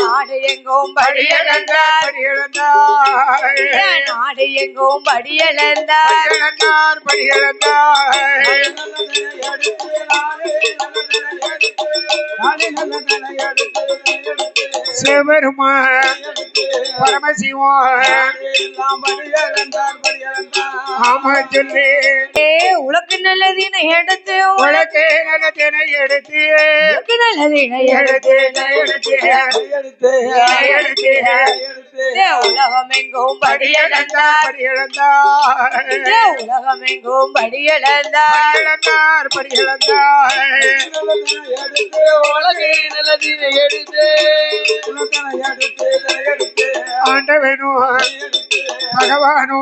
நாடு எங்கும் படியளந்தார் நாடு எங்கும் படியளந்தார் சிவபெருமா பரமசிவா ஆமா சொல்லி உனக்கு நல்லதினை எடுத்து உனக்கு நல்லதினை எடுத்து நல்லதினை எடுத்து உலகம் எங்கும் படியளந்தார் உலகம் எங்கும் படியளந்தார் ஆண்டவனோ பகவானோ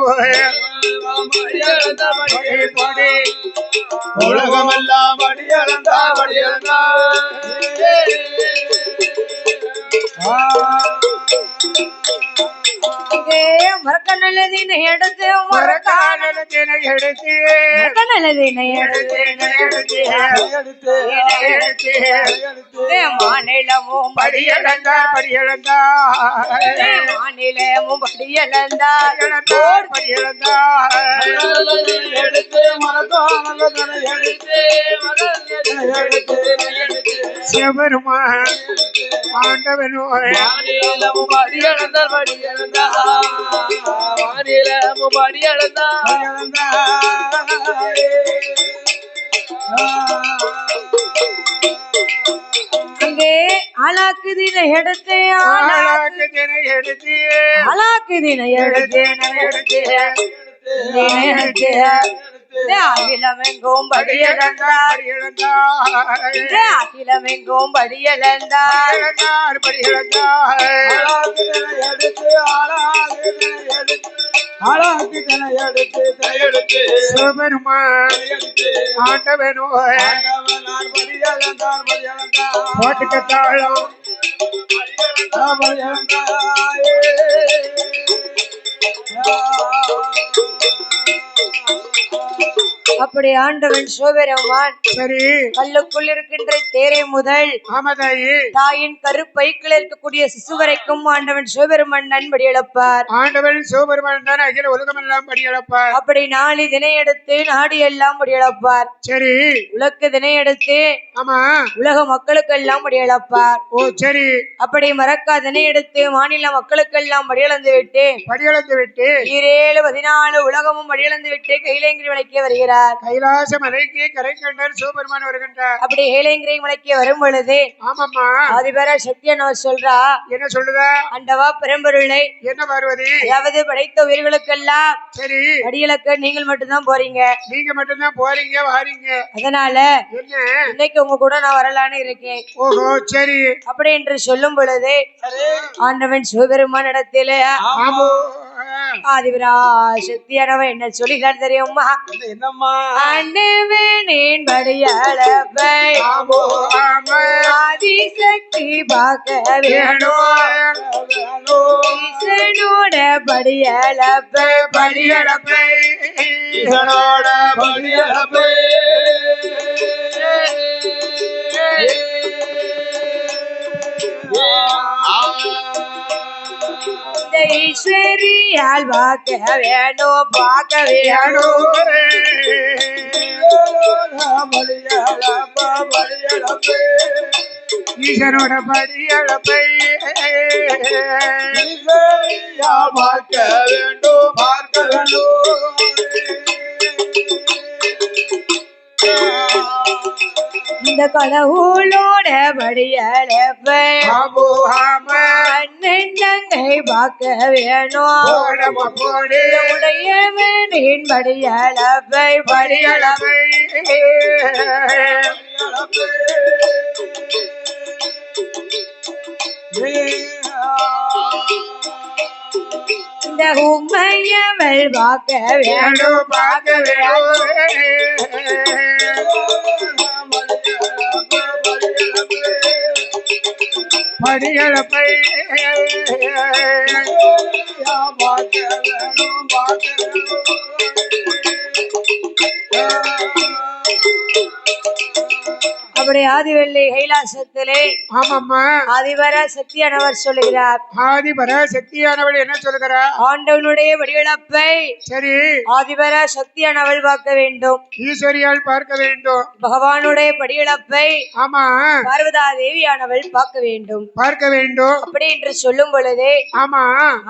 உலகமெல்லாம் மறக்க நல்லதினை எடுத்து மறக்க நல்லதினை எடுத்து மாநிலமும் படியளந்தார் மாநிலமும் படியளந்தார் சிவபெருமா ஆண்டவனோ அங்கே ஆளாக்குதினை எடுத்து ஆளாக்குதினை எடுத்து அகிலமெங்கும் படியளந்தார் அகிலமெங்கும் படியளந்தார் சிவபெருமா ஆண்டவனோ போட்டுக்கத்தாளம் அப்படி ஆண்டவன் சிவபெருமான் சரி கல்லுக்குள் இருக்கின்ற தேரை முதல் தாயின் கருப்பைக்குள் இருக்கக்கூடிய சிசு வரைக்கும் ஆண்டவன் சிவபெருமான் நன்படி இழப்பார். ஆண்டவன் சிவபெருமான் தான் அகில உலகம் எல்லாம் படி இழப்பார். அப்படி நாளை தினை எடுத்து நாடு எல்லாம் படி இழப்பார். சரி உலக்கு தினை எடுத்து ஆமா உலக மக்களுக்கு எல்லாம் படி இழப்பார். ஓ சரி அப்படி மறக்கா தினை எடுத்து மாநில மக்களுக்கு எல்லாம் படியிழந்து விட்டு 14 உலகமும் படியிழந்து விட்டு கைலேங்கிரி விளக்கி வருகிறார். கைலாச மலைக்கு கரை கண்டர் சிவபெருமான் வருகின்றார். அப்படி கைலேங்கிரி மலைக்கு வரும் பொழுது ஆமாம்மா ஆதிபர சக்தியனோ சொல்றா என்ன சொல்லுதா அண்டவா பெரும்பொருளை என்ன பார்வதி அதாவது படைத்த உயிர்களுக்கெல்லாம் சரி படியிழக்க நீங்கள் மட்டும்தான் போறீங்க. நீங்க மட்டும்தான் போறீங்க வாரீங்க. அதனால என்ன இன்னைக்கு உங்க கூட நான் வரலான்னு இருக்கேன். ஓஹோ சரி அப்படி என்று சொல்லும் பொழுது ஆண்டவன் சிவபெருமான் இடத்திலே ஆதிபரா சக்தியானவன் என்ன சொல்லுகிறார் தெரியுமா? என்னம்மா ஆண்டவனின் படியளப்பை ஆதிசக்தி பார்க்க வேணும். ஈசனோட படியளப்பை ஈஸ்வரியால் பார்க்க வேணும் ஈசனோட படியளப்பை பார்க்க வேண்டும் இந்த கடவுளோட படியளப்பை அண்ணன் தங்கை பார்க்க வேணும். உடையவனின் படியளப்பை இந்த உண்மையவள் பார்க்க வேணும் படியளப்பை அப்படி ஆதிவெள்ளி கைலாசத்திலே ஆமாம்மா ஆதிவர சக்தியானவர் சொல்லுகிறார். ஆதிபர சக்தியானவள் என்ன சொல்லுகிறார்? ஆண்டவனுடைய வடிவிழப்பை சரி ஆதிவர சக்தியானவள் பார்க்க வேண்டும். ஈஸ்வரியால் பார்க்க வேண்டும். பகவானுடைய படியிழப்பை ஆமா பார்வதா தேவியானவள் பார்க்க வேண்டும். பார்க்க வேண்டும் அப்படி என்று சொல்லும் பொழுதே ஆமா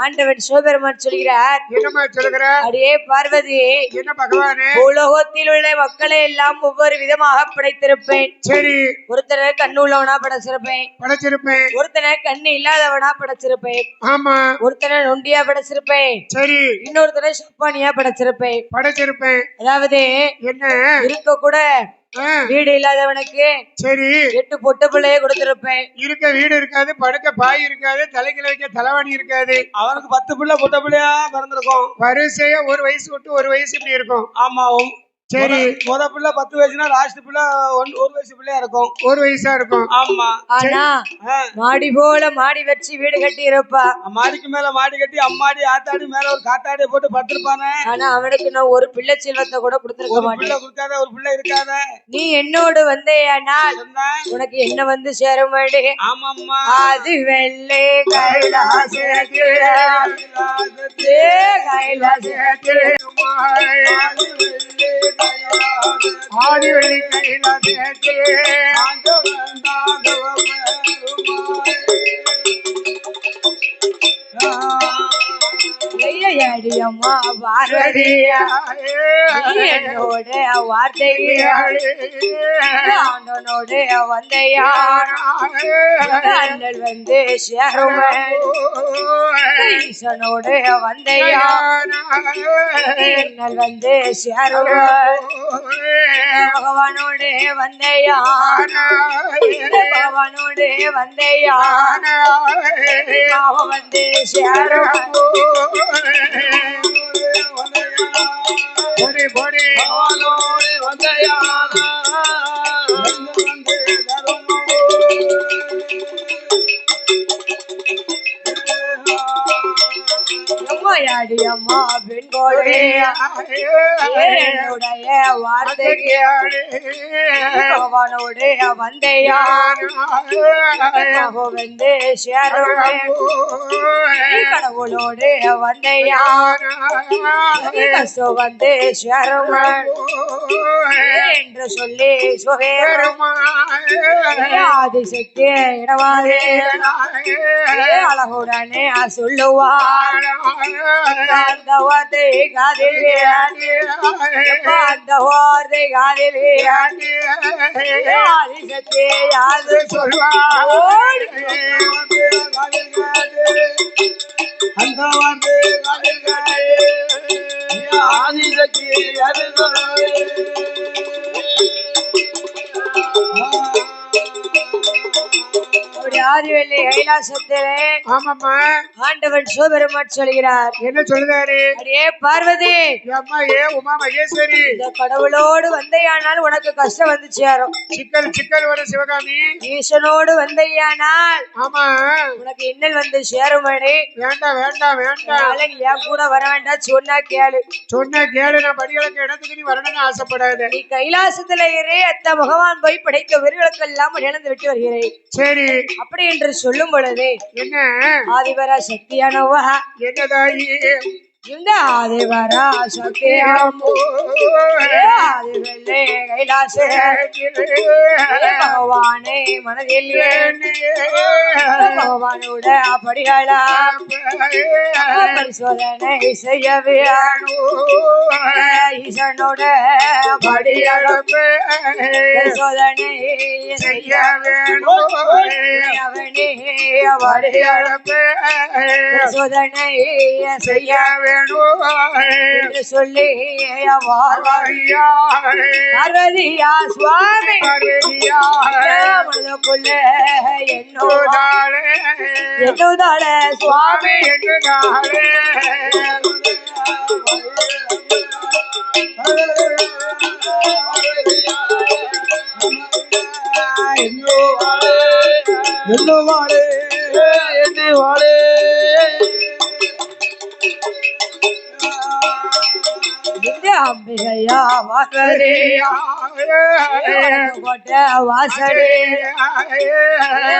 ஆண்டவன் சிவபெருமான் சொல்கிறார். என்னமா சொல்லுகிற? அடியே பார்வதியே, என்ன பகவானே? பூலோகத்தில் உள்ள மக்களை எல்லாம் ஒவ்வொரு விதமாக படைத்திருப்பேன். சரி ஒருத்தனை கண்ணு உள்ளவனா படைச்சிருப்பேன், படைச்சிருப்பேன். ஒருத்தனை கண்ணு இல்லாதவனா படைச்சிருப்பேன், ஆமா ஒருத்தனை நொண்டியா படைச்சிருப்பேன், சரி இன்னொருத்தனை சப்பானியா படைச்சிருப்பேன். படைச்சிருப்பேன். அதாவது என்ன இருக்க கூட வீடு இல்லாதவனுக்கு சரி 8 பொட்ட பிள்ளைய கொடுத்திருப்பேன். இருக்க வீடு இருக்காது, படுக்க பாய் இருக்காது, தலைக்கில வைக்க தலைவாணி இருக்காது. அவனுக்கு 10 பிள்ளை பொட்ட பிள்ளையா பிறந்திருக்கும். வரிசையா ஒரு வயசு விட்டு ஒரு வயசு இப்படி இருக்கும். ஆமா சரி முத பிள்ளை 10 வயசுனா லாஸ்ட் பிள்ளை 1 வயசு பிள்ளையா இருக்கும். ஒரு வயசா இருக்கும். ஆமா ஆனா மாடி போல மாடி வச்சு வீடு கட்டி இருப்பா. மாடிக்கு மேல மாடி கட்டி அம்மாடி ஆத்தாடி மேல ஒரு காத்தாடியை போட்டு படுத்திருப்பானே. ஆனா அவனுக்கு நான் ஒரு பிள்ளை செல்வத்தை கூட கொடுத்திருக்க மாட்டேன். பிள்ளை கொடுக்காத ஒரு பிள்ளை இருக்காத. நீ என்னோடு வந்தேயானால் உனக்கு என்ன வந்து சேருமடி. ஆமாம்மா அது வெள்ளை கைலாசத்திலே கைலாசத்திலே ஆதிவெள்ளி கைலாசத்திலே அடியம்மா பார்வதியா என்னோட வார்த்தையோடு வந்தையா அண்ணல் வந்து சேரும் ஈசனோடு வந்தையா அண்ணல் வந்து சேரும் பகவானோடு வந்தையா பகவானோடு வந்தையா அவன் வந்து சேரும் பொடி பொடி பகவானோடு வந்தையா அம்மாடி அம்மா பெண்கோடே என்னுடைய வார்த்தைக்கு பகவானோடு வந்தையா வந்து சேரும் கடவுளோடு வந்தையா வந்து சேரும் என்று சொல்லி சுவேரும் ஆதிசக்தி இடவாதே அழகுடனே சொல்லுவார் அந்த வார்த்தை காதிலே அந்த வார்த்தை காதிலே ஆதிசக்தி யாது சொல்வார் அந்த வார்த்தை ஆதிசக்தி யாது ஆதிவெள்ளி கைலாசத்திலே ஆமாம்மா ஆண்டவன் சிவபெருமான் சொல்கிறார். என்ன சொல்லுதாரு? அடியே பார்வதி, அம்மா ஏ உமா மகேஸ்வரி, இந்த கடவுளோடு வந்தையானால் உனக்கு கஷ்டம் வந்து சேரும். சிக்கல் சிக்கல் வரும் சிவகாமி. ஈசனோடு வந்தையானால் ஆமா உனக்கு இன்னல் வந்து சேருமணி. வேண்டாம் வேண்டாம் வேண்டாம், நீ என் கூட வர வேண்டாம், சொன்னா கேளு. சொன்ன கேளு. நான் படிகளுக்கு இடத்துக்கு நீ வரணும்னு ஆசைப்படாத. நீ கைலாசத்துல ஏறே அத்த பகவான் போய் படைத்த வீரர்களுக்கு எல்லாம் இழந்து விட்டு வருகிறேன். சரி அப்படி என்று சொல்லும் பொழுது என்ன ஆதிவரா சக்தியானவா என்னதாயி இந்த ஆதிவரா சக்தியாமோ ஆதிவெள்ளி கைலாச பகவானே மனதில் பகவானோட படிகளா பரிசோதனை செய்யவே ஈசனோட படிகளப்பு பரிசோதனை செய்ய வேணும் அவனே படிகளப்பு பரிசோதனை செய்ய வேணும் என்று சொல்லி பார்வதியா சுவாமி மனதுக்குள்ள என்னோதாள சுவாமி என்னவாளே என்னவாளே இந்த அம்பிகையா வாசலே கோட்ட வாசலே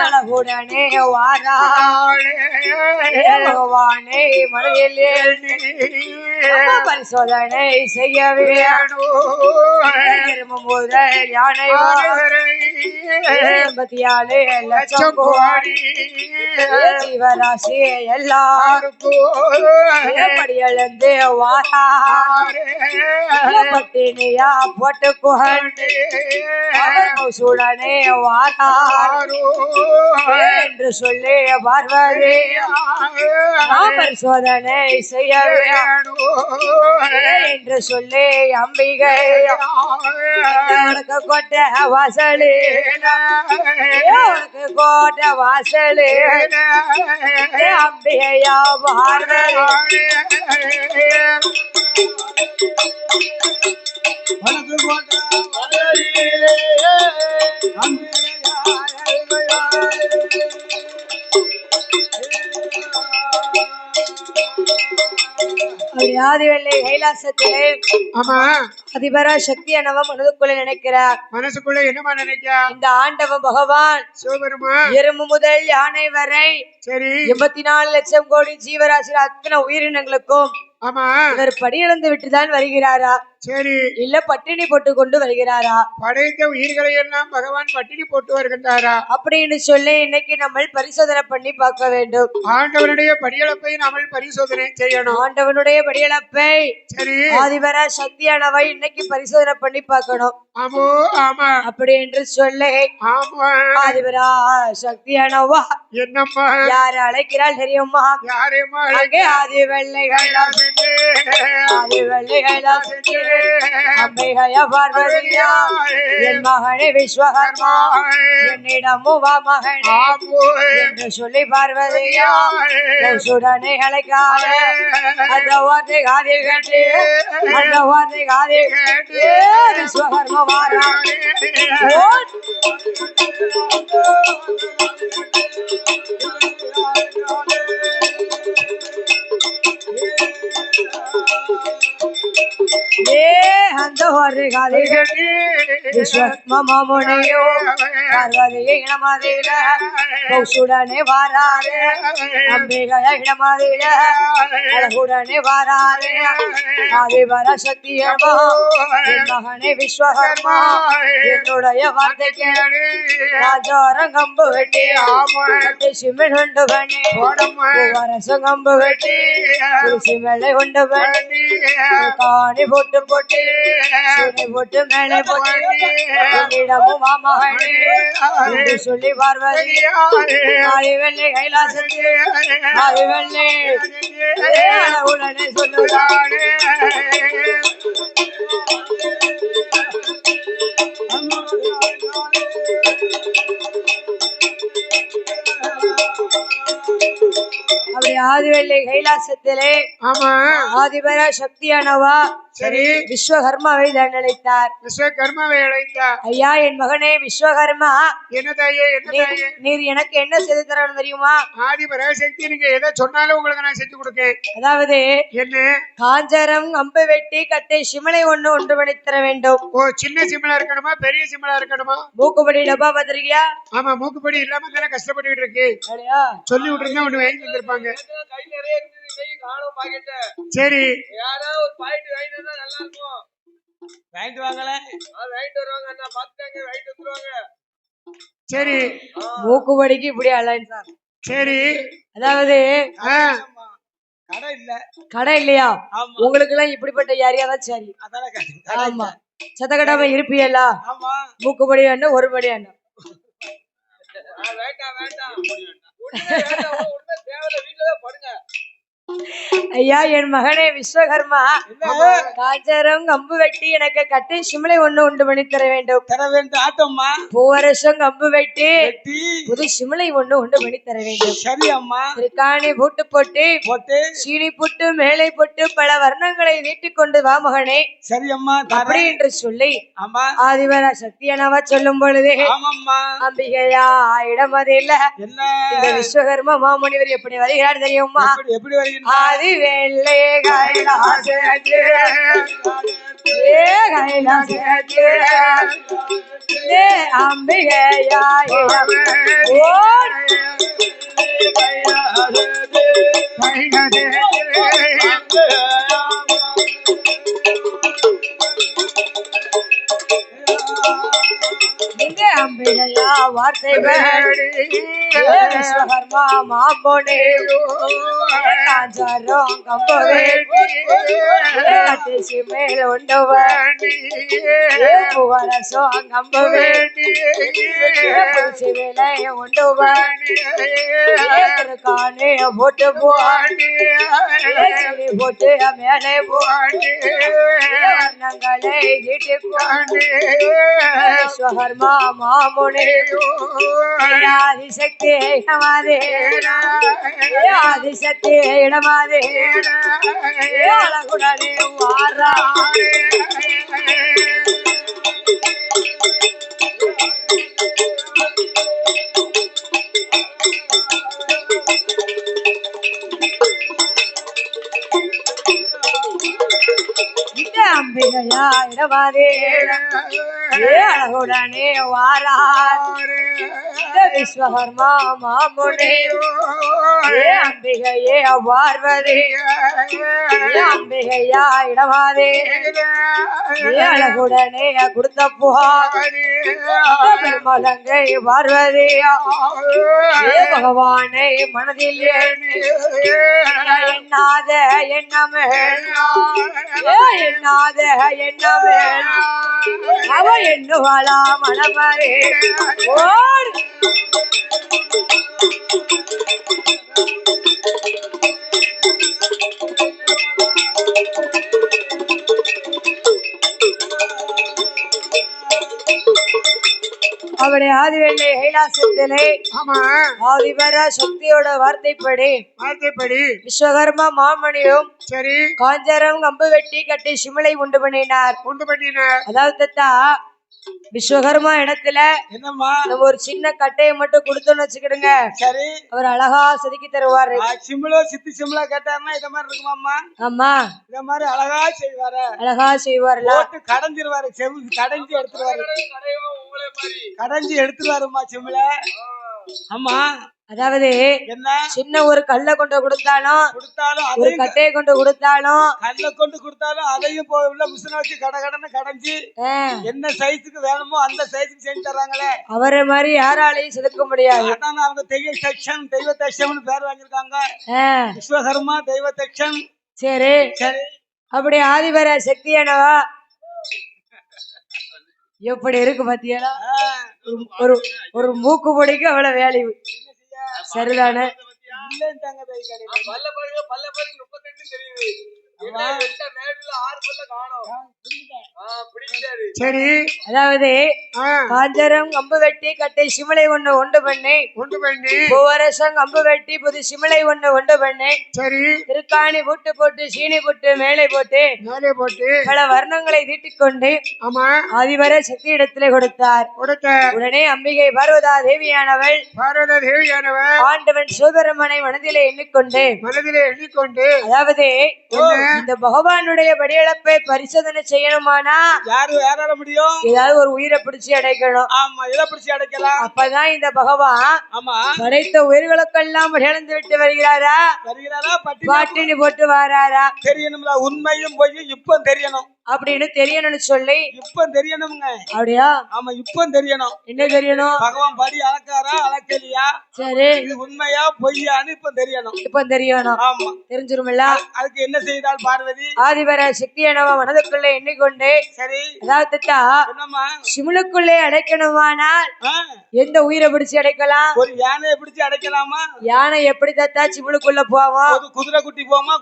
அழகுடனே வாரா பகவானே மனதிலே பரிசோதனை செய்ய வேணும் முதல் யானை 84 லட்சம் கோடி ஜீவராசி எல்லாருக்கும் படியளந்து வாரா பட்டினியா போட்டு குகண்டு சூடனே வாராரு என்று சொல்லி பார்வதி பரிசோதனை செய்ய என்று சொல்லி அம்பிகை உனக்கு கோட்டை வாசலே உனக்கு கோட்டை வாசலே அம்பிகையா பார்வதி ஆதிவெள்ளை கைலாசத்திலே அதிபரா சக்தியானவன் மனதுக்குள்ள நினைக்கிறார். மனசுக்குள்ள என்னமா நினைக்கிறா? இந்த ஆண்டவன் பகவான் சிவபெருமான் எறும்பு முதல் யானை வரை சரி 84 லட்சம் கோடி ஜீவராசிகள் அத்தனை உயிரினங்களுக்கும் ஆமா இவர் படியிழந்து விட்டுதான் வருகிறாரா? சரி இல்ல பட்டினி போட்டு கொண்டு வருகிறாரா? படைத்த உயிர்களை எல்லாம் பகவான் பட்டினி போட்டு வருகின்றாரா அப்படின்னு சொல்லி இன்னைக்கு நம்ம பரிசோதனை பண்ணி பார்க்க வேண்டும். ஆண்டவனுடைய படியளப்பை நாம பரிசோதனை செய்யணும். ஆண்டவனுடைய படியளப்பை சரி ஆதிபரா சக்தியானவை இன்னைக்கு பரிசோதனை பண்ணி பார்க்கணும். ஆமோ ஆமா அப்படி என்று சொல்லி ஆமா ஆதிபரா சக்தியானவா என்னம்மா யார் அழைக்கிறாள் தெரியுமா? யாரையுமா அங்கே ஆதி வெள்ளைகளா ஆதி வெள்ளைகளா அம்பிகையா பார்வதியா என் மகனே விஸ்வகர்மா என்னிடமும் வா மகனே என்று சொல்லி பார்வதியா சுடனே அழைக்காத அந்த வார்த்தை காதில் கேட்டு அந்த வார்த்தை காதில் கேட்டு விஸ்வகர்மா வாரா அந்த ஒரு காதை கேட்டு விஸ்வமுனியோ பார்வதியை இடமாதில கௌசுடனே வாராரு அம்பிகைய இடமாதில அழகுடனே வாராரு ஆதிபர சக்தியமோ என் மகனே விஸ்வகர்மா என்னுடைய வார்த்தை கேளு ராஜோரம் கம்பு வெட்டி சிமிழ் உண்டு பண்ணி அரசம் கம்பு வெட்டி சிமிழை உண்டு பண்ணி காணி போட்டு போட்டு சுனை போட்டு மேலே போட்டு என்னிடமும் மாமகனே என்று சொல்லி பார்வதி ஆதி வெள்ளை கைலாசத்தில் ஆதி வெள்ளை உடனே சொல்லுவானே அப்படி ஆதிவெள்ளை கைலாசத்திலே ஆமா ஆதிபர சக்தியானவா சரி விஸ்வகர்மாவை தண்டனைத்தார். விஸ்வகர்மாவை அழைத்தார். ஐயா என் மகனே விஸ்வகர்மா என்னதாயே என்னதாயே நீர் எனக்கு என்ன செய்து தரணும் தெரியுமா? ஆதிபர சக்தி நீங்க எதை சொன்னாலும் உங்களுக்கு நான் செஞ்சு கொடுக்கேன். அதாவது என்ன காஞ்சரம் அம்பு வெட்டி கட்டை சிமலை ஒன்று பண்ணி தர வேண்டும். ஓ சின்ன சிமலா இருக்கணுமா பெரிய சிமலா இருக்கணுமா? மூக்குப்படி டப்பா பாத்திருக்கியா? ஆமா மூக்குப்படி இல்லாம தானே கஷ்டப்பட்டு இருக்கு. சொல்லி விட்டுருந்தா ஒண்ணு வாங்கி வந்திருப்பாங்க. சரி சரி மூக்குப்படிக்கு இப்படி அலைன் சார். சரி அதாவது கடை இல்லையா உங்களுக்கு எல்லாம் இப்படிப்பட்ட யாரையாதான் சரி. ஆமா சத்தக்கட்டாம இருப்பியல்லா மூக்குப்படி வேணும் ஒரு படி வேணும். ஐயா என் மகனே விஸ்வகர்மா காஞ்சரம் கம்பு வெட்டி எனக்கு கட்டை சிமலை உண்டு பண்ணி தர வேண்டும். பூவரசம் கம்பு வெட்டி புது சிமலை உண்டு பண்ணி தர வேண்டும். சரி அம்மா. திருக்காணி பூட்டு போட்டு சீனி புட்டு மேலை போட்டு பல வர்ணங்களை வீட்டுக் கொண்டு வா மகனே. சரி அம்மா. அப்படி என்று சொல்லி ஆதிவர சக்தியானவா சொல்லும் பொழுது அம்பிகையா இடம் அது இல்ல. இந்த விஸ்வகர்மா மாமுனிவர் எப்படி வருகிறார் தெரியுமா? எப்படி வருகிறார்? ஆதி வெள்ளை கைலாசத்தே ஏ கைலாசத்தே ஏ அம்பிகையாய் ஓர் இங்கே அம்பிகையா வார்த்தை விஸ்வகர்மா மாம்பொனே காஞ்சாரம் கம்பவே கட்டிசி மேல் உண்டவன் பூவரசம் கம்பவே புரிசி வேலை உண்டவன் திருக்கானே போட்டு போட்டு மேலே போட்டு வர்ணங்களை தீட்டி போட்டு விஸ்வகர்மா மாமுனே ஆதிசக்தி இடமாதே ஆதிசக்தி இடமாதே அழகுடனே வாரா அம்பிகையா இடமாதே அழகுடனே வாரார் விஸ்வகர்மா மாமுனே அம்பிகையே பார்வதி அம்பிகையா இடமாதே அழகுடனே கொடுத்த புகாமலங்கை பார்வதி பகவானை மனதில் எண்ணாத எண்ணமே எண்ணாத எண்ணமே அவ எண்ணுவாளா மனமரே ஓர் அவருடைய ஆதிவெள்ளை கைலாசத்திலே ஆதிபர சக்தியோட வார்த்தைப்படி விஸ்வகர்மா மாமணியும் சரி காஞ்சரம் கம்பு வெட்டி கட்டி சிமிளை உண்டு பண்ணினார் அதாவது தத்தா விஸ்வகர்மா இடத்துல என்னம்மா நம்ம ஒரு சின்ன கட்டையை மட்டும் கொடுத்தோம்னு வச்சுக்கிடுங்க சரி அவர் அழகா செதுக்கி தருவாரு சிம்பிளோ சித்தி சிம்பிளா கேட்டாருன்னா இத மாதிரி இருக்குமாம்மா ஆமா இத மாதிரி அழகா செய்வாரு அழகா செய்வார்ல போட்டு கடைஞ்சிருவாரு செவு கடைஞ்சி எடுத்துருவாரு கடைஞ்சி எடுத்துருவாருமா சிம்பிள ஆமா அதாவது என்ன சின்ன ஒரு கல்லை கொண்டு கொடுத்தாலும் ஒரு அதையும் கட்டையை கொண்டு கொடுத்தாலும் கல்ல கொண்டு கொடுத்தாலும் அதையும் உள்ள மிஷினை வச்சு கடன்னு கடைஞ்சி என்ன சைஸுக்கு வேணுமோ அந்த சைஸுக்கு செஞ்சு தர்றாங்களே அவரை மாதிரி யாராலையும் செதுக்க முடியாது அதான் அவங்க தெய்வ தட்சம்னு பேர் வாங்கியிருக்காங்க விஸ்வகர்மா தெய்வ தட்சம் சரி சரி அப்படி ஆதிபர சக்தியானவா எப்படி இருக்கு பாத்தியாடா ஒரு ஒரு மூக்கு பொடிக்கு அவ்வளவு வேல்யூ சரிதானே சரி அதாவது காஞ்சரம் கம்பு வெட்டி கட்டை சிமிளை ஒண்ணு உண்டு பண்ணி பூவரசம் கம்பு வெட்டி புது சிமிளை ஒண்ணு உண்டு பண்ணி சரி திருக்காணி புட்டு போட்டு சீனி புட்டு மேலே போட்டு பல வர்ணங்களை தீட்டிக் கொண்டு ஆமா ஆதிவர சக்தி இடத்திலே கொடுத்தார் உடனே அம்பிகை பார்வதா தேவியானவள் ஆண்டவன் சிவபெருமனை மனதிலே எண்ணிக்கொண்டு அதாவது இந்த பகவானுடைய படியளப்பை பரிசோதனை செய்யணுமானா யாரால முடியும் ஏதாவது ஒரு உயிரை பிடிச்சி அடைக்கணும் ஆமா எதை பிடிச்சி அடைக்கலாம் அப்பதான் இந்த பகவான் ஆமா உயிர்களுக்கெல்லாம் இழந்து விட்டு வருகிறாரா பாட்டினி போட்டு வராரா தெரியணும்ல உண்மையும் போய் இப்ப தெரியணும் அப்படின்னு தெரியணும்னு சொல்லி இப்ப தெரியணும்ங்க அப்படியா ஆமா இப்ப தெரியணும் என்ன தெரியணும் பகவான் படி அளக்காரா அளக்கலையா சரி இது உண்மையா பொய்யான்னு இப்ப தெரியணும் ஆமா தெரிஞ்சிருமில்ல அதுக்கு என்ன செய்தால் பார்வதி ஆதிபர சக்தியானவ மனதுக்குள்ளே எண்ணிக்கொண்டு சரி அதாவது என்னம்மா சிமிழுக்குள்ளே அடைக்கணுமானால் எந்த உயிரை பிடிச்சு அடைக்கலாம் ஒரு யானையை பிடிச்சு அடைக்கலாமா யானை எப்படி தத்தா சிமிழுக்குள்ள போவோம் குதிரை குட்டி போமா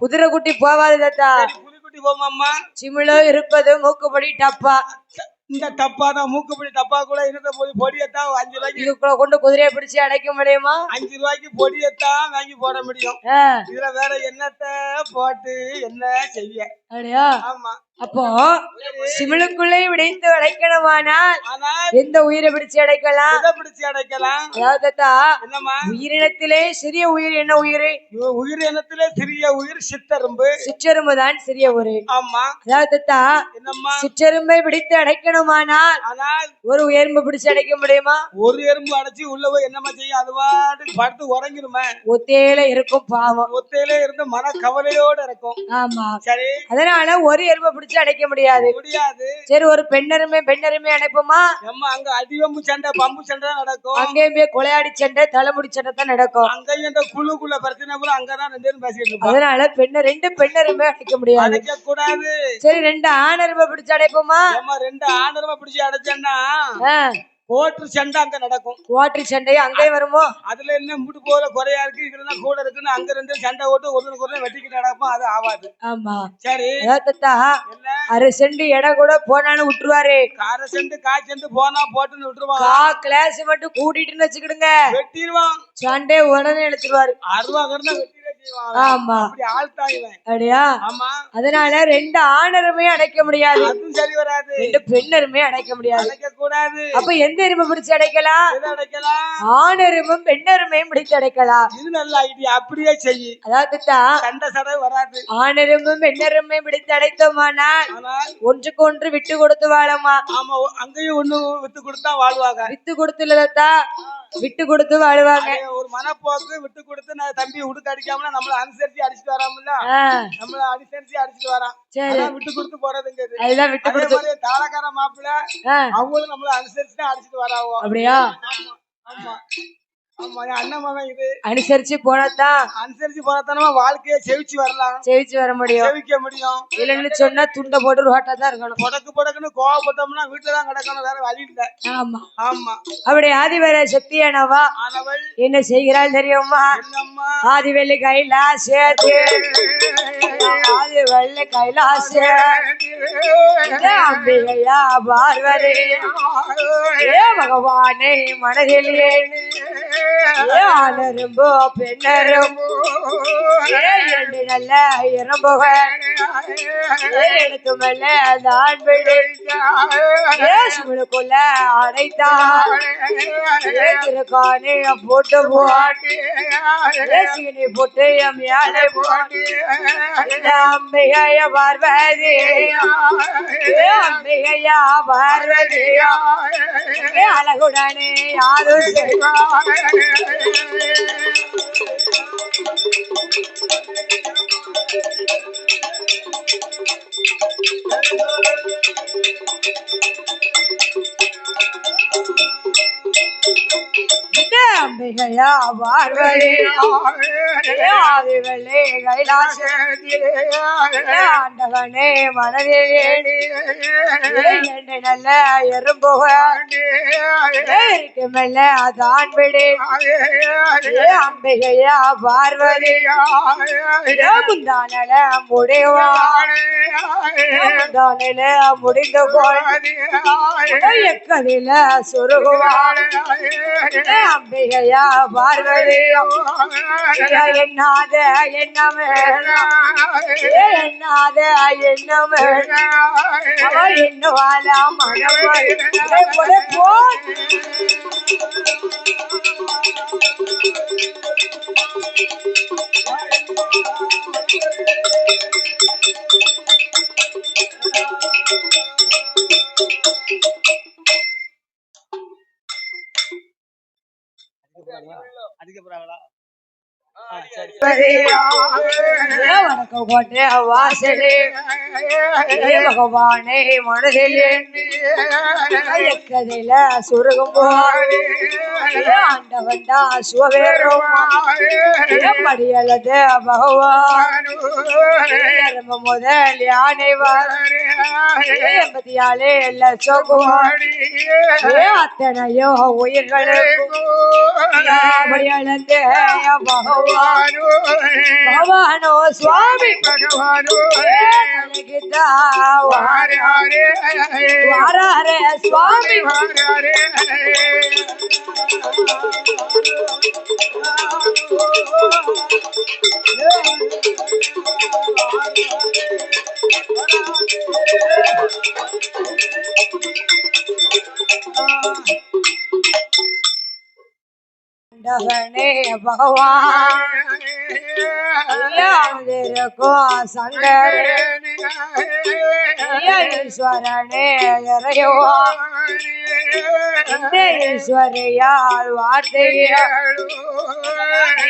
குதிரை குட்டி போவாது தத்தா புலிக்குட்டி போமாம்மா சிமிழோ இருப்பது மூக்குப்படி டப்பா இந்த டப்பா தான் மூக்குப்படி டப்பா கூட இருந்த பொடியத்தான் 5 ரூபாய்க்கு இதுக்குள்ள கொண்டு குதிரையை பிடிச்சு அடைக்க முடியுமா 5 ரூபாய்க்கு பொடியத்தான் வாங்கி போட முடியும் இதுல வேற என்னத்த போட்டு என்ன செய்ய அப்படியா ஆமா அப்போ சிமிழுக்குள்ளே விடைத்து அடைக்கணுமானால் எந்த உயிரை பிடிச்சு அடைக்கலாம்? பிடிச்சு அடைக்கலாம். அதாவது உயிரினத்திலே சிறிய உயிர் என்ன உயிர்? உயிர் இனத்திலே சிறிய உயிர் சிற்றெரும்பு. சிற்றெரும்பு தான் சிறிய உயிர். ஆமா. அதாவது சிற்றெரும்பை பிடித்து அடைக்கணுமானால் ஒரு எறும்பு பிடிச்சு அடைக்க முடியுமா? ஒரு எறும்பு அடைச்சு உள்ள போய் என்னமா செய்யும்? அது பாட்டுக்கு படுத்து உறங்கிருமே. ஒத்தையில இருக்கும் பாவம். ஒத்தையில இருந்து மன கவலையோட இருக்கும். ஆமா. சரி. அதனால ஒரு எறும்பை பிடிச்சு அடைக்க முடியாது. சரி, ஒரு பெண்ணெருமை அடைப்போமா? அங்க அடிவம்பு சண்டை பம்பு சண்டை நடக்கும். அங்கேயுமே கொலையாடி சண்டை தலைமுடி சண்டை தான் நடக்கும். அங்கேயும் இந்த குழுக்குள்ள பிரச்சனை கூட அங்கதான் ரெண்டு பேரும் பேசிட்டு இருப்பாங்க. அதனால ரெண்டு பெண்ணெருமை அடைக்க முடியாது. அடைக்க கூடாது. சரி, ரெண்டு ஆணெருமை பிடிச்சு அடைப்போமா? ரெண்டு ஆணெருமை பிடிச்சு அடைச்சேன்னா ஓட்டு சண்டை அங்க நடக்கும். ஓட்டு சண்டையும் அங்கே வருமோ? அதுல என்ன முட்டு போல குறையா இருக்கு, இதுல கூட இருக்குன்னு அங்க ரெண்டு சண்டை ஓட்டு ஒருத்தருக்கு ஒரு வெட்டிக்கிட்டு நடக்கும். அது ஆகாது. ஆமா. சரி. அரை செண்டு இடம் கூட போனாலும் விட்டுருவாரு. அரை செண்டு காய் செண்டு போனா போட்டுன்னு விட்டுருவான். கிளாஸ் மட்டும் கூட்டிட்டுன்னு வச்சுக்கிடுங்க, வெட்டிடுவான். சண்டை உடனே எடுத்துருவாரு. 60 வெட்டி. ஆமா. அப்படியா? ஆமா. அதனால ரெண்டு ஆணருமே அடைக்க முடியாது. அதுவும் சரி வராது. ரெண்டு பெண்ணருமே அடைக்க முடியாது. அடைக்க கூடாது. அப்ப எந்த எறும்பு பிடிச்சு அடைக்கலாம்? எதை அடைக்கலாம்? ஆணருமும் பெண்ணருமையும் பிடிச்சு அடைக்கலாம். இது நல்ல ஐடியா. அப்படியே செய்யி. அதாவது சண்டை சடை வராது. ஆணருமும் பெண்ணருமையும் பிடித்து அடைத்தோமானால் ஒன்றுக்கு ஒன்று விட்டு கொடுத்து வாழமா? ஆமா. அங்கேயும் ஒண்ணு விட்டு கொடுத்தா வாழ்வாங்க. விட்டு கொடுத்துலதா விட்டு கொடுத்து வாழுவாங்க. ஒரு மனப்போக்கு விட்டு கொடுத்து நான் தம்பி உடுக்க அடிக்காம நம்மள அனுசரிச்சு அடிச்சுட்டு வராமல, நம்மள அனுசரிச்சு அடிச்சுட்டு வரான். விட்டு கொடுத்து போறதுங்கிறது அதுதான் விட்டு கொடுத்து. தாளக்கார மாப்பிள்ள அவங்களும் நம்மள அனுசரிச்சு அடிச்சுட்டு வராவோ. அப்படியா? ஆமா. ஆமா. அண்ணன் மகன் இது அனுசரிச்சு போனதான் வாழ்க்கையை செவிச்சு வரலாம். செவிச்சு வர முடியும். செவிக்க முடியும். இல்லன்னு சொன்னா துண்டை போட்டு ரோட்டா தான் இருக்கணும். புடக்குன்னு கோவப்பட்டோம்னா வீட்டுலதான் கிடக்கணும், வேற வழி இல்ல. ஆமா. ஆமா. அப்படி ஆதிவேல சக்தியானவா என்ன செய்கிறாள் தெரியுமா? ஆதிவேலு கைலாச ஆதிவேலு கைலாச அம்பிகையா பார்வதி பகவானே மனதிலே ஆனரும்போ பெண்ணரும்போ நல்ல இரம்புக எடுத்து மேல தான் விடுக்குள்ள அடைத்தான் திருக்கானே போட்டு போட்டு போட்டு மேலே போட்டு அம்பிகைய பார்வதி அம்பிகையா பார்வதி அழகுடனே யாரும் அம்பிகையா பார்வதி ஆதிவள்ளி கைலாச ஆண்டவனே மனதிலே நல்ல எறும்புக மெல்ல அதான் விடு அம்பிகையா பார்வதி முந்தானல முடிவான முடிந்து போய் எக்கதில சுருகுவான் அம்பிகையா பார்வதி எண்ணாத எண்ணம் எண்ணாத எண்ணம் எண்ணுவாளா மனம் போ வணக்கம் கோட்டை வாசலே பகவானே மனதிலே எக்கதில சுருகும் ஆண்டவன்டா சுவேரும் படியலது பகவான் முதல் யானைவார் 84 லட்சம் அத்தனையோ உயிர்களுக்கும் படியலது भगवानो स्वामी भगवानो हरे स्वामी हरे மகனே பகவான் இருக்கும் சங்கரே ஈஸ்வரனே இறையவா ஈஸ்வரியால் வார்த்தையால்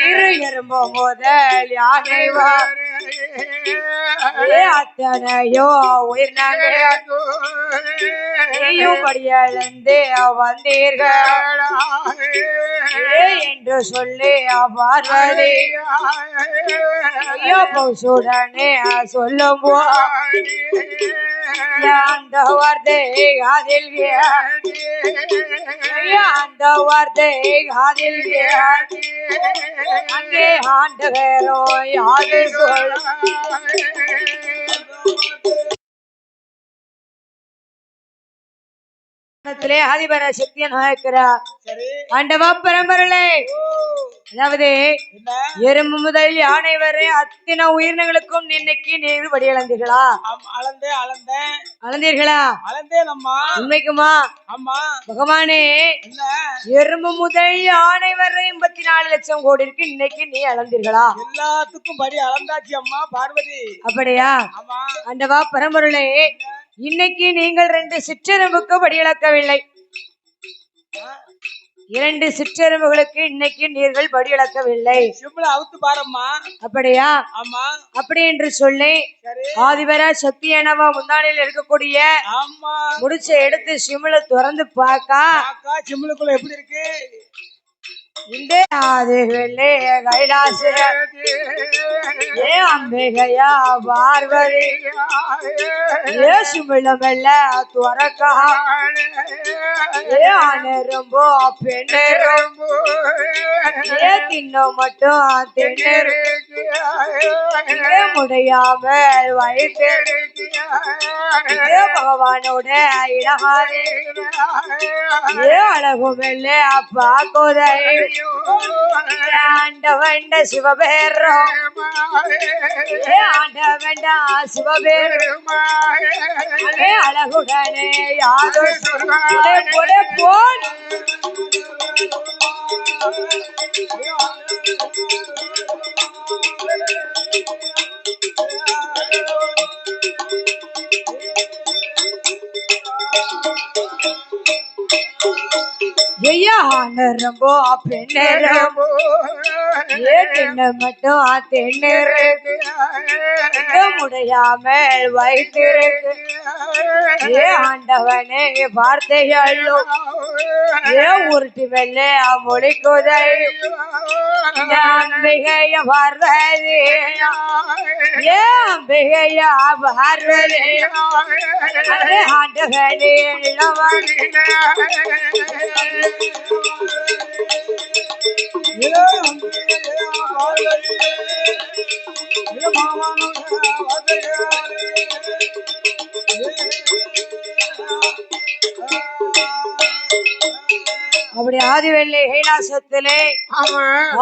இரு எறும்பு முதல் யானைவார் அத்தனையோ உயிர்நீயும் படியழந்து வந்தீர்கள் என்று சொல்லி பார்வதி பௌசுடனே சொல்லும் அந்த வார்த்தை அதில் அந்த வார்த்தை அதில் அங்கே ஆண்டுகிறோ யாது சொல் ஆதிபர சக்தியன் இருக்கிறார் ஆண்டவா பரம்பரலே. அதாவது எறும்பு முதல் யானை வரை அத்தனை உயிரினங்களுக்கும் இன்னைக்கு நீர் வடி அளந்தீர்களா? அளந்தீர்களா? உண்மைக்குமா? பகவானே, எறும்பு முதல் யானை வரை 84 லட்சம் கோடி இருக்கு, இன்னைக்கு நீ அளந்தீர்களா? எல்லாத்துக்கும் படி அளந்தாச்சு அம்மா பார்வதி. அப்படியா? ஆண்டவா பரம்பொருளே, இன்னைக்கு நீங்கள் 2 சிற்றெரும்புக்கு படியிழக்கவில்லை. 2 சிற்றெரும்புகளுக்கு இன்னைக்கு நீர்கள் படியிழக்கவில்லை. அவுத்து பாரம்மா. அப்படியா? ஆமா. அப்படி என்று சொல்லி ஆதிபர சக்தி எனவா முந்தானையில் இருக்கக்கூடிய முடிச்ச எடுத்து சிமிழ திறந்து பார்க்கா சிமிழுக்குள்ள எப்படி இருக்கு? இந்த ஆதிகளே கைலாச அம்பிகையா பார்வதி சிமிழமெல்ல துறக்கா ஆனரும்போ பெண்ணரும்போ தின்னும் மட்டும் திண்ணரு முடியாமல் வைத்து பகவானோட இடமாதி அழகுமெல்ல அப்பா கோதை ஆண்டவண்ட சிவபேரம் ஆண்டவண்ட சிவபேரம் அழகுடனே யாரோ போல் நரம்போ பெண்ணரம்போ தின்ன மட்டும் திண்ணருக்கு முடியாமல் வைத்திருக்கு ஆண்டவனே வார்த்தைகளோ உருட்டி வெள்ள மொழிக்குதை அம்பிகைய பார்வதி அம்பிகைய பார்வதி ஆண்டவனே அப்படி ஆதிவெள்ளி கைலாசத்திலே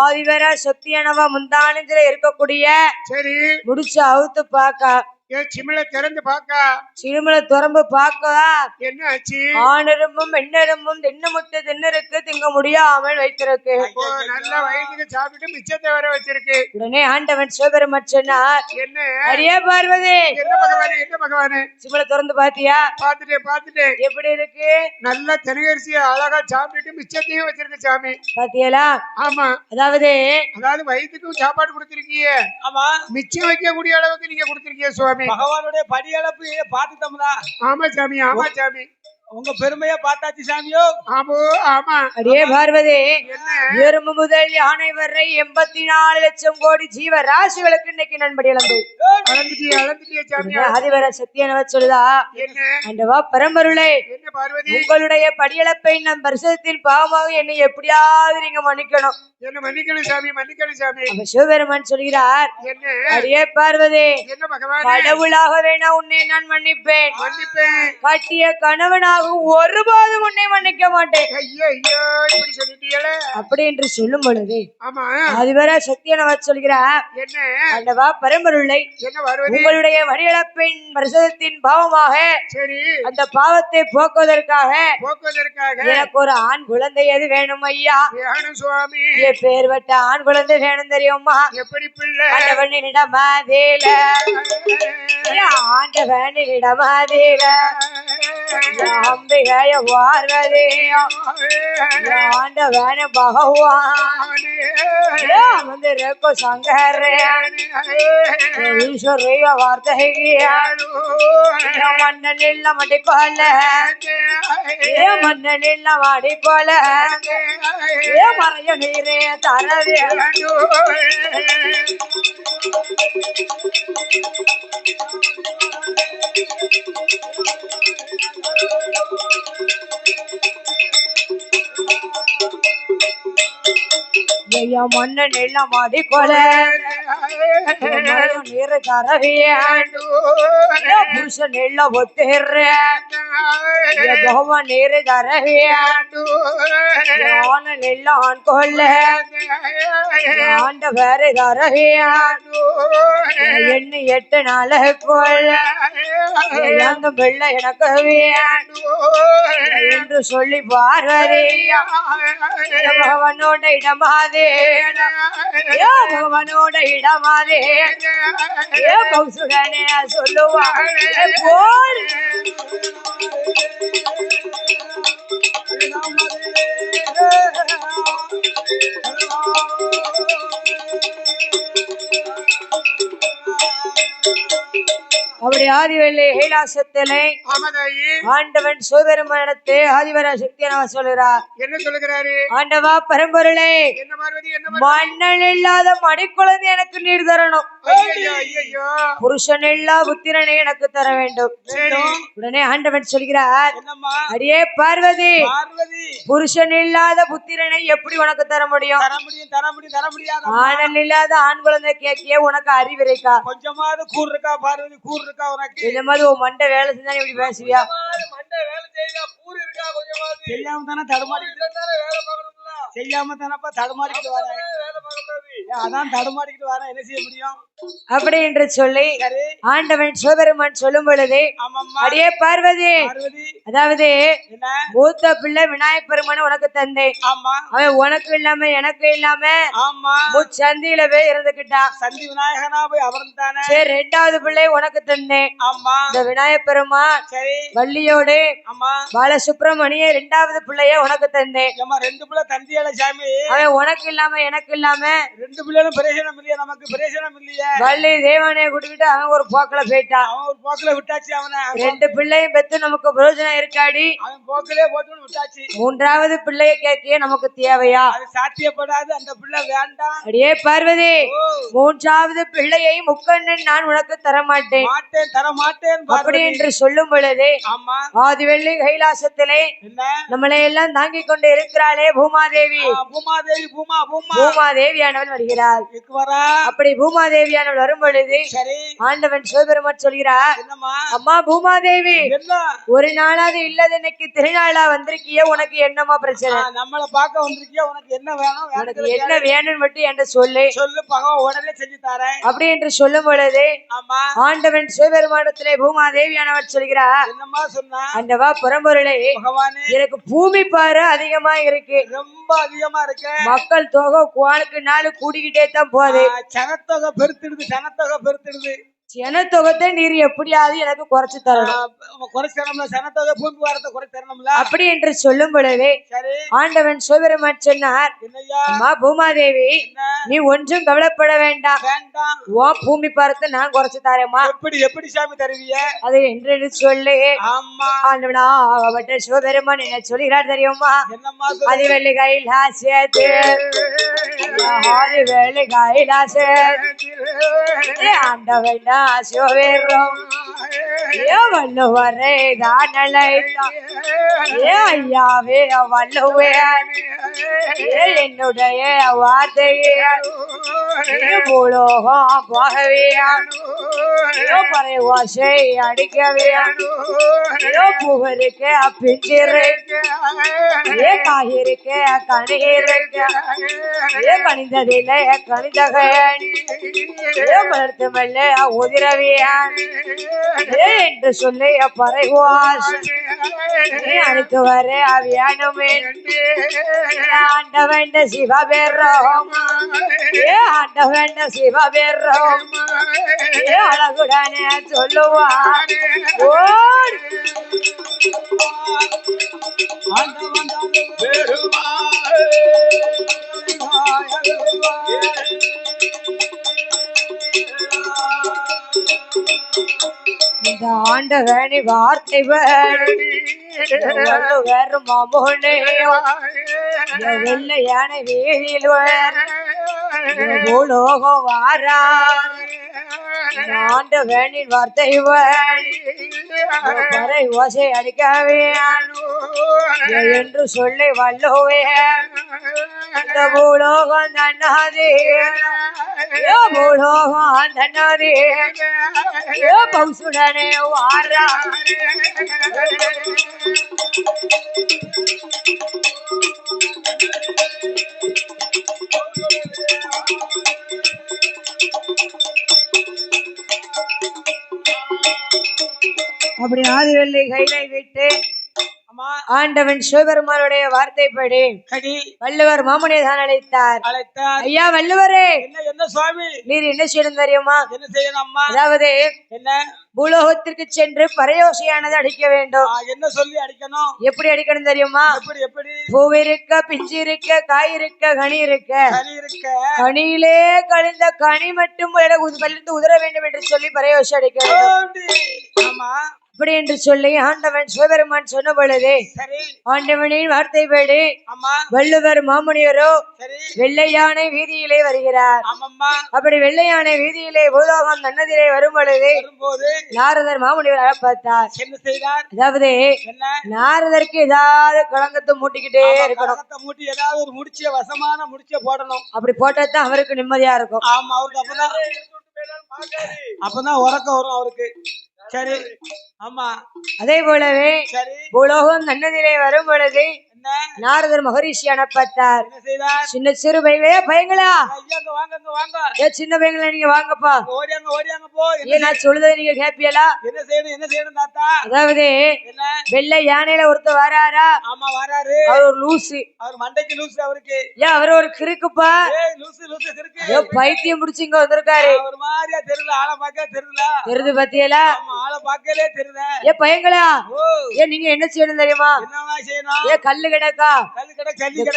ஆதிவர சக்தியானவ முந்தானத்துல இருக்கக்கூடிய சரி முடிச்சு அவுத்து பாக்கா சிமிழ திறந்து பாக்கா சிமிழ திறந்து பாக்கா என்ன ஆச்சு? ஆணெரும்பும் பெண்ணெரும்பும் தின்னமுட்டு தின்னருக்கு திங்க முடியாமல் வைத்திருக்கு. நல்ல வயிற்றுக்கு சாப்பிட்டு மிச்சத்தை வர வச்சிருக்கு. உடனே ஆண்டவன் சிவபெருமான் சொன்னார், என்ன அரியா பார்வதி, என்ன பகவானே, என்ன பகவானே, சிமிழ திறந்து பாத்தியா? பாத்துட்டேன். எப்படி இருக்கு? நல்ல தெனகரிசி அழகா சாப்பிட்டுட்டு மிச்சத்தையும் வச்சிருக்கு சாமி. பாத்தியலா? ஆமா. அதாவது வயிற்றுக்கும் சாப்பாடு கொடுத்திருக்கீங்க. ஆமா. மிச்சம் வைக்கக்கூடிய அளவுக்கு நீங்க கொடுத்திருக்கீங்க சுவாமி. பகவானுடைய படியளப்பு பாத்துட்டோம்னா? ஆமா சாமி, ஆமா சாமி. உங்க பெருமையா பார்த்தாச்சு சாமியோ. ஆமோ ஆமா. அடியே பார்வதி, எறும்பு முதல் யானை வரை 84 லட்சம் கோடி ஜீவ ராசிகளுக்கு இன்னைக்கு நண்படி இழந்து அளந்துட்டிய சாமி. ஆதிவர சத்தியனவ சொல்லுதா, ஆண்டவா பரம்பொருளே, உங்களுடைய படியளப்பை நம் வருஷத்தின் பாவமாக என்னை எப்படியாவது நீங்க மன்னிக்கணும். என்ன மன்னிக்கணும் சாமி, மன்னிக்கணும் சாமி. சிவபெருமான் சொல்கிறார், அடியே பார்வதி, என்ன பகவான், கடவுளாக வேணா உன்னை நான் மன்னிப்பேன், மன்னிப்பேன். கட்டிய கணவனா நான் ஒருபோதும் உன்னை மன்னிக்க மாட்டேன் ஐயோ இப்படி சொல்லிட்டீங்களே அப்படி என்று சொல்லும் பொழுது ஆமா அதுவரை சத்தியனவர் சொல்கிறார் என்ன ஆண்டவா பரம்பொருளை என்ன வருவது உங்களுடைய வழியிழப்பின் பிரசவத்தின் பாவமாக சரி அந்த பாவத்தை போக்குவதற்காக எனக்கு ஒரு ஆண் குழந்தை எது வேணும் ஐயா வேணும் சுவாமி பேர் வட்ட ஆண் குழந்தை வேணும் தெரியுமா எப்படி பிள்ளை ஆண்டவனிடமாதேல ஆண்டவனிடமாதேல அம்பிகைய பார்வதியோ ஆண்டவன பகவான் வந்து ரேக்கோ சங்கர ஈஸ்வரிய வார்த்தை மன்னனில் மடிக்கொள்ள மன்னனில் மடிக்கொள்ள மறைய நீரே தரவே மன்னன் எல்லாம் மாடிக்கொல நீர் தரவியாண்டு புருஷன் எல்லாம் ஒத்துற பகவான் நீர் தரவியாண்டு எல்லாம் ஆண் கொள்ள ஆண்ட வேற தரவியாண்டு எண்ணு 8 நாள கொள்ள எங்க பிள்ளை எனக்கு என்று சொல்லி பார்வதியா பகவானோட இடமாதே பகவானோட இடமாதே பௌசுடனே சொல்லுவாங்க போல் அப்படி ஆதிவெள்ளி கைலாசத்திலே ஆண்டவன் சிவபெருமானத்தை ஆதிவர சக்தியனவ சொல்கிறார் என்ன சொல்லுகிறாரு ஆண்டவா பரம்பொருளே மன்னன் இல்லாத மடிக்குழந்தை எனக்கு நீர் தரணும் புருஷன் இல்லா புத்திரனை எனக்கு தர வேண்டும் உடனே ஆண்டவன் சொல்கிறார் அடியே பார்வதி புருஷன் இல்லாத புத்திரனை எப்படி உனக்கு தர முடியும் ஆணல் இல்லாத ஆண் குழந்தை கேட்கிய உனக்கு அறிவிருக்கா கொஞ்சமாவது கூர் இருக்கா பார்வதி கூர் இருக்கா உனக்கு இல்லமாவது உன் மண்டை வேலை செஞ்சா இப்படி பேசுவியா மண்டை வேலை செய்யா கூர் இருக்கா கொஞ்சமாவது செய்யாம தானே தடுமாறிக்கிட்டு வேலை பார்க்கணும்ல செய்யாம தானப்பா தடுமாறிக்கிட்டு வரேன் அதான் தடுமாறிக்கிட்டு வரேன் என்ன செய்ய முடியும் அப்படி என்று சொல்லி ஆண்டவன் சிவபெருமான் சொல்லும் பொழுது அடியே பார்வதி அதாவது மூத்த பிள்ளை விநாயகப் பெருமான் உனக்கு தந்தேன் அவன் உனக்கு இல்லாம எனக்கு இல்லாம சந்தியில போய் இருந்துகிட்டான் சந்தி விநாயகனா போய் அவர் தானே சரி 2வது பிள்ளை உனக்கு தந்தேன் இந்த விநாயகப் பெருமான் சரி வள்ளியோடு பாலசுப்ரமணிய 2வது பிள்ளைய உனக்கு தந்தேன் 2 பிள்ளை தந்தியால சாமி அவன் உனக்கு இல்லாம எனக்கு இல்லாம 2 பிள்ளைகளும் பிரயோஜனம் இல்லையா நமக்கு பிரயோஜனம் இல்லையா வள்ளி தேவானைய கூட்டிட்டு அவன் ஒரு போக்குல போயிட்டான் அவன் ஒரு போக்குல விட்டாச்சு அவனை 2 பிள்ளையும் பெத்து நமக்கு பிரயோஜனம் இருக்காடி அவன் போக்குலே போட்டு விட்டாச்சு 3வது பிள்ளைய கேட்கிய நமக்கு தேவையா அது சாத்தியப்படாது அந்த பிள்ளை வேண்டாம் அடியே பார்வதி 3வது பிள்ளையை முக்கண்ணன் நான் உனக்கு தர மாட்டேன் தர மாட்டேன் அப்படி என்று சொல்லும் பொழுது ஆதிவெள்ளி கைலாசத்திலே நம்மளை எல்லாம் தாங்கிக் கொண்டு இருக்கிறாளே பூமாதேவி பூமாதேவியானவள் வருகிறாள் அப்படி பூமாதேவியானவள் வரும் பொழுது ஆண்டவன் சிவபெருமான் சொல்கிறார் அம்மா பூமாதேவி ஒரு நாளாவது இல்லது இன்னைக்கு திருநாளா வந்திருக்கிய உனக்கு என்னமா பிரச்சனை நம்மளை பார்க்க வந்திருக்கிய உனக்கு என்ன வேணும் உனக்கு என்ன வேணும் மட்டும் என்று சொல்லு பகவான் உடனே செஞ்சு தரேன் அப்படி என்று சொல்லும் பொழுது ஆண்டவன் சிவபெருமானத்திலே பூமாதேவியானவர் சொல்கிறார் என்னமா சொன்னா ஆண்டவா பரம்பொருளே எனக்கு பூமி பாரு அதிகமா இருக்கு ரொம்ப அதிகமா இருக்கு மக்கள் தொகை நாளுக்கு நாள் கூடிக்கிட்டே தான் போகுது ஜனத்தொகை பெருத்திடுது ஜனத்தொகத்தை நீர் எப்படியாவது எனக்கு குறைச்சு தரணும் ஜனத்தொகை பூமி வாரத்தை குறைச்சு தரணும்ல அப்படி என்று சொல்லும் பொழுது ஆண்டவன் சிவபெருமான் சொன்னார் அம்மா பூமாதேவி நீ ஒன்றும் கவலைப்பட வேண்டாம் ஓ பூமி பாரத்தை நான் குறைச்சு தரேம்மா எப்படி சாமி தருவிய அது என்று சொல்லி ஆண்டவனா அவட்ட சிவபெருமான் என்ன சொல்கிறார் தெரியுமா அது வெள்ளி கைலாசத்து அது வெள்ளி கைலாச ஆண்டவன் சிவபெருமான் ஏ வள்ளுவரை தானழைத்தான் ஏ ஐயாவே வள்ளுவேன் ஏ என்னுடைய வார்த்தையால் பூலோகம் போகவேன் பறை ஓசை அடிக்கவேன் பூவருக்க பிஞ்சிருக்க ஏ காயிருக்க கனி இருக்க ஏ கணிந்ததில்லை கணிதகன் ஏ மலர்த்து மெல்ல உதிரவியான் ஏ என்று சொல்லி பறை ஓசை நீ அழைத்து வர அவியானுமே ஆண்டவன் சிவபெரும் ஏ ஆண்டவன் சிவபெரும் ஏ அழகுடனே சொல்லுவான் ஓர் இந்த ஆண்டவனி வார்த்தை வேறு மாமோனையோ வெள்ளை யானை வீதியில் பூலோகம் வாரா ஆண்டவனின் வார்த்தை பறை ஓசை அடிக்கவே என்று சொல்லி வல்லுவேன் இந்த பூலோகம் தன்னாதே பூலோகம் தன்னாதே பௌசுடனே வாரா அப்படி ஆதிவெள்ளி கையிலை விட்டு ஆண்டவன் சிவபெருமானுடைய வார்த்தைப்படி வள்ளுவர் மாமுனியை தான் அழைத்தார். ஐயா வள்ளுவரே, என்ன சுவாமி நீர் என்ன செய்யணும் தெரியுமா? என்ன செய்யணும் அம்மா? அதாவது என்ன பூலோகத்திற்கு சென்று பறையோசையானது அடிக்க வேண்டும். என்ன சொல்லி அடிக்கணும்? எப்படி அடிக்கணும் தெரியுமா? எப்படி எப்படி? பூ இருக்க, பிஞ்சு இருக்க, காய் இருக்க, கனி இருக்க, கனியிலே கழிந்த கனி மட்டும் உதர வேண்டும் என்று சொல்லி பறையோசை அடிக்க வேண்டும். ஆமா அப்படி என்று சொல்லி ஆண்டவன் சிவபெருமான் சொன்ன பொழுது ஆண்டவனின் வார்த்தைப்படி வள்ளுவர் மாமுனிவரோ வெள்ளை யானை வீதியிலே வருகிறார். அப்படி வெள்ளை யானை வீதியிலே பூலோகம் தன்னதிலே வரும் பொழுது நாரதர் மாமுனிவர் அழைப்பார். என்ன செய்தார்? அதாவது நாரதருக்கு ஏதாவது களங்கத்தை மூட்டிக்கிட்டே இருக்கணும். மூட்டி ஏதாவது ஒரு முடிச்ச வசமான முடிச்ச போடணும். அப்படி போட்டதான் அவருக்கு நிம்மதியா இருக்கும். ஆமா, அவருக்கு அப்பதான் உறக்கம் வரும் அவருக்கு. சரி, ஆமா. அதே போலவே பூலோகம் நன்னதிலே வரும் பொழுது நாரதர் மகரிஷி அனுப்பத்தார். சின்ன சிறு பையங்களே, பையங்களா சின்ன பையங்களா நீங்க வாங்கப்பா, நான் சொல்லுறதை நீங்க கேப்பியலா? என்ன செய்யணும் என்ன செய்யணும் தாத்தா? அதாவது வெள்ளை யானையில ஒருத்தர் வராரா? ஆமா வராரு. அவர் ஒரு லூசு, அவர் மண்டைக்கு லூசு. அவருக்கு ஏன் அவர் ஒரு கிறுக்குப்பா, பைத்தியம் முடிச்சு இங்க வந்திருக்காரு. ஒரு மாதிரியா தெரியல, ஆளை பார்க்க தெரியல. தெரிது பத்தியலா? ஆளை பார்க்கவே தெரியல. ஏ பையங்களா, ஏன் நீங்க என்ன செய்யணும் தெரியுமா? என்ன செய்யணும்? ஏ கல்லு கிடக்கா,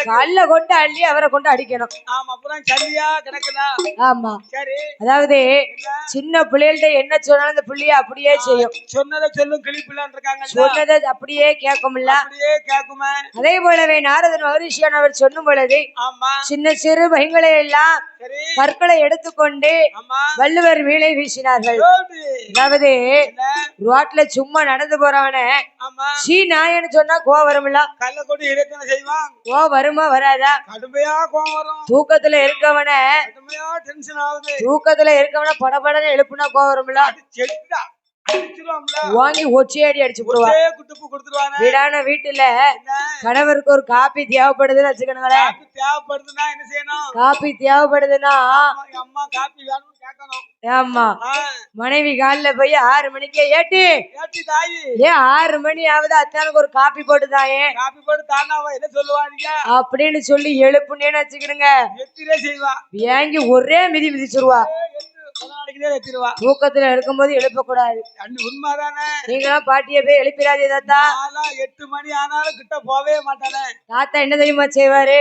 கல்ல கொண்டு அள்ளி அவரை கொண்டு அடிக்கணும். ஆமா, அப்புறம் சல்லியா கிடக்குதா? ஆமா. சரி, அதாவது சின்ன பிள்ளைகள்ட்ட என்ன சொன்னாலும் அந்த பிள்ளைய அப்படியே செய்யும். சொன்னதை சொல்லும் கிளிப்பிள்ளான் இருக்காங்க, சொன்னதை அப்படியே கேட்கும்ல. அப்படியே கேட்குமே. அதே போலவே நாரதன் மகரிஷியான் அவர் சொல்லும் பொழுது சின்ன சிறு பையங்களை எல்லாம் கற்களை எடுத்துக்கொண்டு வள்ளுவர் வீளை வீசினார்கள். அதாவது ரோட்ல சும்மா நடந்து போறவன சீ நாயன்னு சொன்னா கோவம் வரும்ல. கல்ல கொண்டு இறக்கன செய்வான். கோவம் வருமா வராதா? கடுமையா கோவம் வரும். தூக்கத்துல இருக்கவன கடுமையா டென்ஷன் ஆகுது. தூக்கத்துல இருக்கவன படபடன்னு எழுப்புனா கோவம் வரும்ல. வாங்கி ஒச்சையடி அடிச்சு போடுவா. வீடான வீட்டுல கணவருக்கு ஒரு காப்பி தேவைப்படுதுன்னு வச்சுக்கணுங்களேன். தேவைப்படுதுன்னா என்ன செய்யணும்? காப்பி தேவைப்படுதுன்னா அம்மா காப்பி வேணும்னு கேட்கணும். ஆமா, மனைவி காலில போய் 6 மணிக்கே ஏட்டி தாயி, 6 மணி ஆகுது, அத்தானுக்கு ஒரு காப்பி போட்டு தாயே. காப்பி போட்டு தானாவா என்ன சொல்லுவாங்க அப்படின்னு சொல்லி எழுப்புனேன்னு வச்சுக்கிடுங்க, செய்வா. ஏங்கி ஒரே மிதி மிதிச்சிருவா. தூக்கத்துல இருக்கும்போது எழுப்ப கூடாது. உண்மைதானே? நீங்களாம் பாட்டிய போய் எழுப்பிடாதே தாத்தா. 8 மணி ஆனாலும் கிட்ட போவே மாட்டானே. தாத்தா என்ன தெரியுமா செய்வாரு?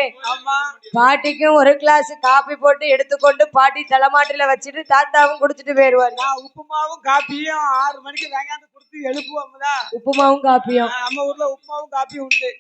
பாட்டிக்கும் ஒரு கிளாஸ் காப்பி போட்டு எடுத்துக்கொண்டு பாட்டி தலைமாட்டில வச்சுட்டு தாத்தாவும் குடிச்சிட்டு போயிருவாரு. நான் உப்புமாவும் காப்பியும் 6 மணிக்கு வேங்காந்து கொடுத்து எழுப்புவோம்ல. உப்புமாவும் காப்பியும் நம்ம ஊர்ல உப்புமாவும் காப்பியும் உண்டு.